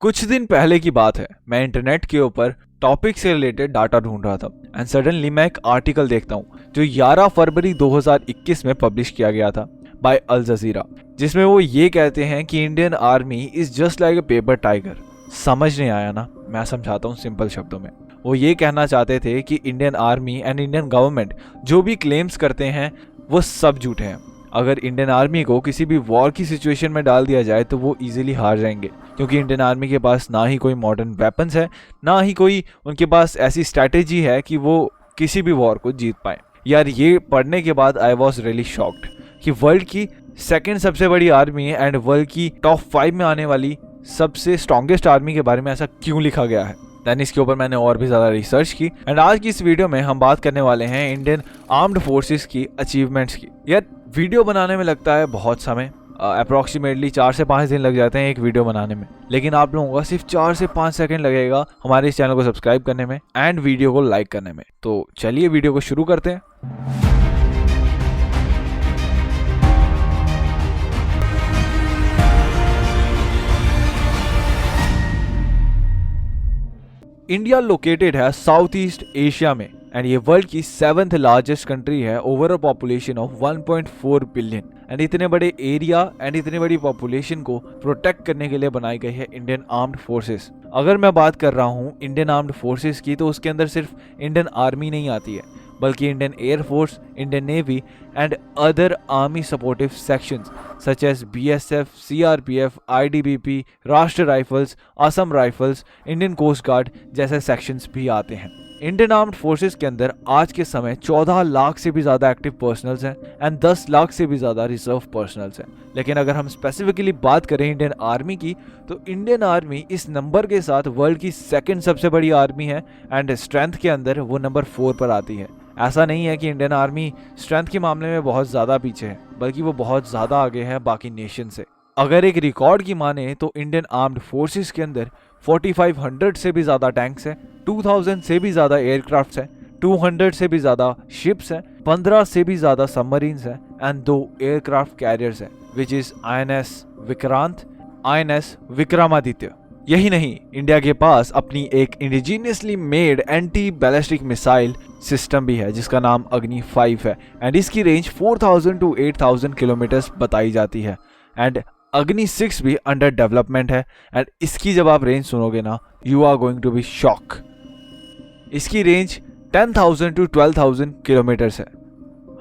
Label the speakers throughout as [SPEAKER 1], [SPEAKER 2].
[SPEAKER 1] कुछ दिन पहले की बात है, मैं इंटरनेट के ऊपर टॉपिक से रिलेटेड डाटा ढूंढ रहा था एंड सडनली मैं एक आर्टिकल देखता हूँ जो 11 फरवरी 2021 में पब्लिश किया गया था बाय अल जजीरा, जिसमें वो ये कहते हैं कि Indian army is just like a paper tiger. समझ नहीं आया ना? मैं समझाता हूँ सिंपल शब्दों में। वो ये कहना चाहते थे कि Indian army and Indian government जो भी क्लेम्स करते हैं वो सब झूठे हैं। अगर इंडियन आर्मी को किसी भी वॉर की सिचुएशन में डाल दिया जाए तो वो इजीली हार जाएंगे, क्योंकि इंडियन आर्मी के पास ना ही कोई मॉडर्न वेपन्स है, ना ही कोई उनके पास ऐसी स्ट्रैटेजी है कि वो किसी भी वॉर को जीत पाए। यार, ये पढ़ने के बाद आई वॉज रियली शॉक्ड कि वर्ल्ड की सेकेंड सबसे बड़ी आर्मी एंड वर्ल्ड की टॉप 5 में आने वाली सबसे स्ट्रॉन्गेस्ट आर्मी के बारे में ऐसा क्यों लिखा गया है। देन इसके ऊपर मैंने और भी ज़्यादा रिसर्च की एंड आज की इस वीडियो में हम बात करने वाले हैं इंडियन आर्म्ड फोर्सेस की अचीवमेंट्स की। यार, वीडियो बनाने में लगता है बहुत समय, अप्रॉक्सीमेटली 4 से 5 दिन लग जाते हैं एक वीडियो बनाने में, लेकिन आप लोगों का सिर्फ 4 से 5 सेकंड लगेगा हमारे इस चैनल को सब्सक्राइब करने में एंड वीडियो को लाइक करने में। तो चलिए वीडियो को शुरू करते हैं। इंडिया लोकेटेड है साउथ ईस्ट एशिया में एंड ये वर्ल्ड की 7th लार्जेस्ट कंट्री है over a population of 1.4 billion. And इतने बड़े एरिया एंड इतनी बड़ी पॉपुलेशन को प्रोटेक्ट करने के लिए बनाई गई है इंडियन आर्म्ड फोर्सेस। अगर मैं बात कर रहा हूँ इंडियन आर्म्ड फोर्सेस की, तो उसके अंदर सिर्फ इंडियन आर्मी नहीं आती है, बल्कि Indian air force, Indian navy and other army supportive sections such as BSF, CRPF, ITBP, Rashtra rifles, Assam rifles, Indian coast guard जैसे सेक्शंस भी आते हैं। इंडियन आर्म्ड फोर्सेस के अंदर आज के समय 14 लाख से भी ज़्यादा एक्टिव पर्सनल्स हैं एंड 10 लाख से भी ज़्यादा रिजर्व पर्सनल्स हैं। लेकिन अगर हम स्पेसिफिकली बात करें इंडियन आर्मी की, तो इंडियन आर्मी इस नंबर के साथ वर्ल्ड की सेकंड सबसे बड़ी आर्मी है एंड स्ट्रेंथ के अंदर वो नंबर 4 पर आती है। ऐसा नहीं है कि इंडियन आर्मी स्ट्रेंथ के मामले में बहुत ज़्यादा पीछे है, बल्कि वो बहुत ज़्यादा आगे है बाकी नेशन से। अगर एक रिकॉर्ड की माने तो इंडियन आर्म्ड फोर्सेस के अंदर 4500 से भी ज़्यादा टैंक्स हैं, 2000 से भी ज़्यादा एयरक्राफ्ट्स हैं, 200 से भी ज़्यादा शिप्स हैं, 15 से भी ज़्यादा सबमरीन्स हैं एंड 2 एयरक्राफ्ट कैरियर्स हैं, which is INS Vikrant, INS Vikramaditya. यही नहीं, इंडिया के पास अपनी एक indigenously made anti ballistic missile system भी है जिसका नाम अग्नि 5 है एंड इसकी रेंज 4000 to 8000 किलोमीटर्स बताई जाती है। एंड अग्नि 6 भी अंडर डेवलपमेंट है एंड इसकी जब आप रेंज सुनोगे ना, you are going to be shock. इसकी रेंज 10,000 to 12,000 किलोमीटर्स है।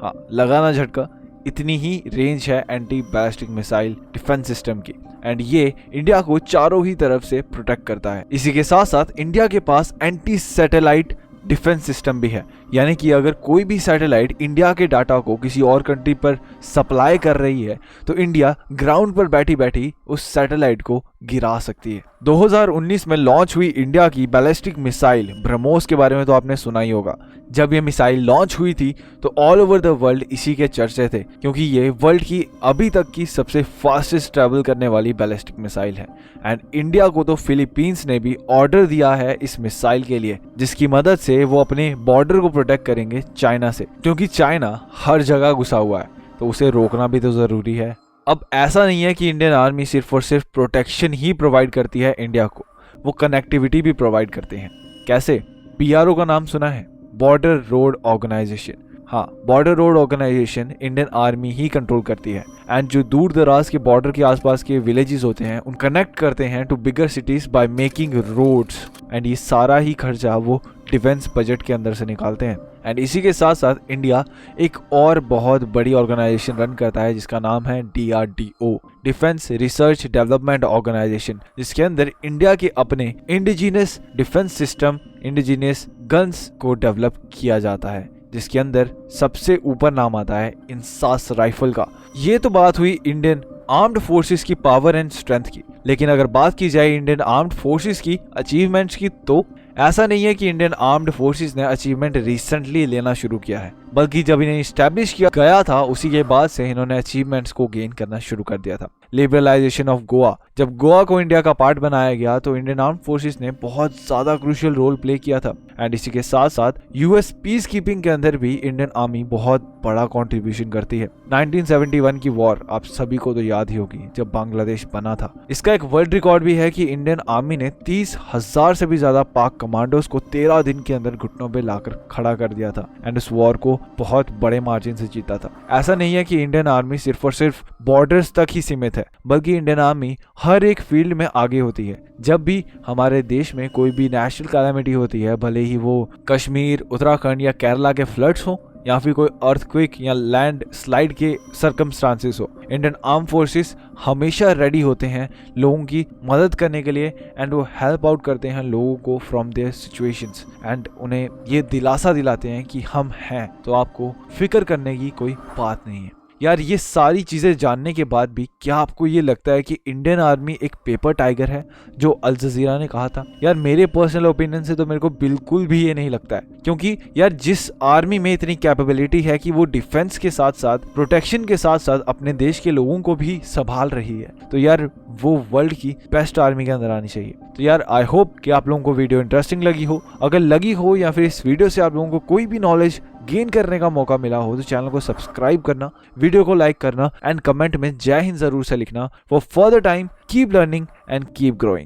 [SPEAKER 1] हाँ, लगाना झटका, इतनी ही रेंज है anti ballistic missile defence system की एंड ये इंडिया को चारों ही तरफ से प्रोटेक्ट करता है। इसी के साथ साथ इंडिया के पास एंटी सैटेलाइट डिफेंस सिस्टम भी है, यानी कि अगर कोई भी सैटेलाइट इंडिया के डाटा को किसी और कंट्री पर सप्लाई कर रही है तो इंडिया ग्राउंड पर बैठी बैठी उस सैटेलाइट को गिरा सकती है। 2019 में लॉन्च हुई इंडिया की बैलिस्टिक मिसाइल ब्रह्मोस के बारे में तो आपने सुना ही होगा। जब ये मिसाइल लॉन्च हुई थी तो ऑल ओवर द वर्ल्ड इसी के चर्चे थे, क्योंकि ये वर्ल्ड की अभी तक की सबसे फास्टेस्ट ट्रैवल करने वाली बैलिस्टिक मिसाइल है। एंड इंडिया को तो फिलीपींस ने भी ऑर्डर दिया है इस मिसाइल के लिए, जिसकी मदद से वो अपने बॉर्डर को प्रोटेक्ट करेंगे चाइना से, क्योंकि चाइना हर जगह घुसा हुआ है तो उसे रोकना भी तो जरूरी है। अब ऐसा नहीं है कि इंडियन आर्मी सिर्फ और सिर्फ प्रोटेक्शन ही प्रोवाइड करती है इंडिया को, वो कनेक्टिविटी भी प्रोवाइड करते हैं। कैसे? PRO का नाम सुना है? Border road organisation. हाँ, border road organisation Indian army ही कंट्रोल करती है एंड जो दूर दराज के बॉर्डर के आसपास के विलेजेस होते हैं उन कनेक्ट करते हैं to bigger cities by making roads and ये सारा ही खर्चा वो डिफेंस बजट के अंदर से निकालते हैं। एंड इसी के साथ साथ इंडिया एक और बहुत बड़ी ऑर्गेनाइजेशन रन करता है जिसका नाम है DRDO, defence research development organisation, जिसके अंदर इंडिया के अपने indigenous defence system, indigenous guns को डेवलप किया जाता है, जिसके अंदर सबसे ऊपर नाम आता है इंसास राइफल का। ये तो बात हुई इंडियन आर्म्ड फोर्सेस की पावर एंड स्ट्रेंथ की, लेकिन अगर बात की जाए इंडियन आर्म्ड फोर्सेस की अचीवमेंट्स की, तो ऐसा नहीं है कि इंडियन आर्म्ड फोर्सेस ने अचीवमेंट रिसेंटली लेना शुरू किया है, बल्कि जब इन्हें इस्टेब्लिश किया गया था उसी के बाद से इन्होंने अचीवमेंट्स को गेन करना शुरू कर दिया था। Liberalisation of Goa. जब गोवा को इंडिया का पार्ट बनाया गया तो इंडियन आर्म फोर्सेस ने बहुत ज्यादा क्रूशियल रोल प्ले किया था। एंड इसी के साथ साथ यूएस पीस कीपिंग के अंदर भी इंडियन आर्मी बहुत बड़ा कंट्रीब्यूशन करती है। 1971 की वॉर आप सभी को तो याद ही होगी, जब बांग्लादेश बना था। इसका एक वर्ल्ड रिकॉर्ड भी है कि इंडियन आर्मी ने 30,000 से भी ज्यादा पाक कमांडोज को 13 दिन के अंदर घुटनों पे लाकर खड़ा कर दिया था एंड उस वॉर को बहुत बड़े मार्जिन से जीता था। ऐसा नहीं है कि इंडियन आर्मी सिर्फ और सिर्फ बॉर्डर्स तक ही सीमित है, बल्कि इंडियन आर्मी हर एक फील्ड में आगे होती है। जब भी हमारे देश में कोई भी नेशनल कैलामिटी होती है, भले ही वो कश्मीर, उत्तराखंड या केरला के फ्लड्स हो या फिर कोई अर्थक्वेक या लैंड स्लाइड के सर्कमस्टांसेस हो, इंडियन आर्म फोर्सेस हमेशा रेडी होते हैं लोगों की मदद करने के लिए एंड वो हेल्प आउट करते हैं लोगों को फ्रॉम देयर सिचुएशंस एंड उन्हें ये दिलासा दिलाते हैं कि हम हैं, तो आपको फिक्र करने की कोई बात नहीं है। यार ये सारी चीज़ें जानने के बाद भी क्या आपको ये लगता है कि इंडियन आर्मी एक पेपर टाइगर है, जो अल जजीरा ने कहा था? यार मेरे पर्सनल ओपिनियन से तो मेरे को बिल्कुल भी ये नहीं लगता है, क्योंकि यार जिस आर्मी में इतनी कैपेबिलिटी है कि वो डिफेंस के साथ साथ प्रोटेक्शन के साथ साथ अपने देश के लोगों को भी संभाल रही है, तो यार वो वर्ल्ड की बेस्ट आर्मी के अंदर आनी चाहिए। तो यार आई होप कि आप लोगों को वीडियो इंटरेस्टिंग लगी हो। अगर लगी हो या फिर इस वीडियो से आप लोगों को कोई भी नॉलेज गेन करने का मौका मिला हो तो चैनल को सब्सक्राइब करना, वीडियो को लाइक करना एंड कमेंट में जय हिंद जरूर से लिखना। For further time keep learning and keep growing.